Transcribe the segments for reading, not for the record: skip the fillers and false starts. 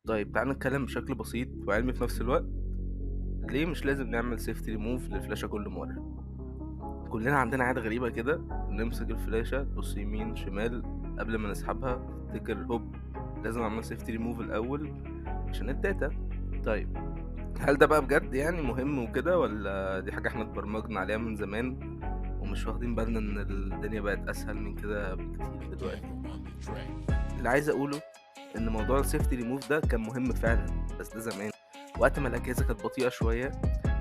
طيب تعالَ نتكلم بشكل بسيط وعلمي في نفس الوقت، ليه مش لازم نعمل safety remove للفلاشة كل مرة؟ كلنا عندنا عادة غريبة كده، نمسك الفلاشة تبُص يمين، شمال، قبل ما نسحبها تفتكر هوب لازم أعمل safety remove الأول عشان الdata. طيب هل ده بقى بجد يعني مهم وكده والّا دي حاجة إحنا اتبرمجنا عليها من زمان ومش واخدين بالنا إن الدنيا بقت أسهل من كده بكتير دلوقتي؟ اللي عايز أقوله إن موضوع الsafety remove ده كان مهم فعلًا، بس ده زمان، وقت ما الأجهزة كانت بطيئة شوية،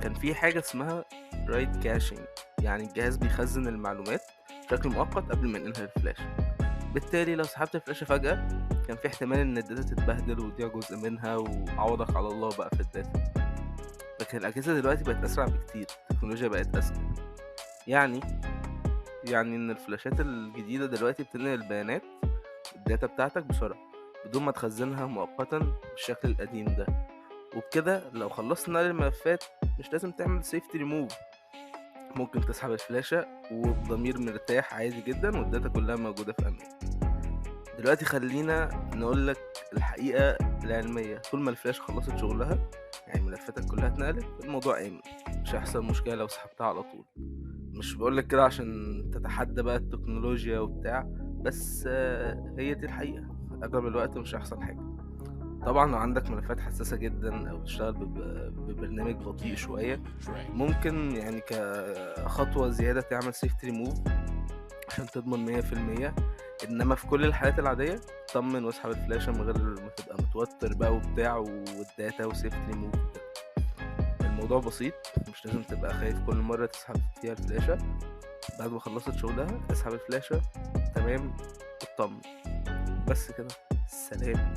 كان في حاجة اسمها write caching، يعني الجهاز بيخزن المعلومات بشكل مؤقت قبل ما ينقلها للفلاشة. بالتالي لو سحبت الفلاشة فجأة، كان في احتمال إن الداتا تتبهدل وتضيع جزء منها وعوضك على الله بقى في الداتا. لكن الأجهزة دلوقتي بقت أسرع بكتير، التكنولوجيا بقت أذكى. يعني يعني إن الفلاشات الجديدة دلوقتي بتنقل البيانات الداتا بتاعتك بسرعة بدون ما تخزنها مؤقتا بالشكل القديم ده. وبكده لو خلصت نقل الملفات مش لازم تعمل safety remove، ممكن تسحب الفلاشة وبضمير مرتاح عادي جدا والداتا كلها موجودة في أمان. دلوقتي خلينا نقولك الحقيقة العلمية، طول ما الفلاشة خلصت شغلها يعني ملفاتك كلها اتنقلت الموضوع آمن، مش هيحصل مشكلة لو سحبتها على طول. مش بقولك كده عشان تتحدى بقى التكنولوجيا وبتاع، بس هي دي الحقيقة، أغلب الوقت مش هيحصل حاجة. طبعا لو عندك ملفات حساسة جدا أو بتشتغل ببرنامج بطيء شوية، ممكن يعني كخطوة زيادة تعمل سيفتي ريموف عشان تضمن 100%. إنما في كل الحالات العادية طمن واسحب الفلاشة من غير ما تبقى متوتر بقى وبتاع والداتا وسيفتي ريموف. الموضوع بسيط، مش لازم تبقى خايف كل مرة تسحب فيها الفلاشة. بعد ما خلصت شغلها اسحب الفلاشة، تمام، اطمن. بس كده، سلام.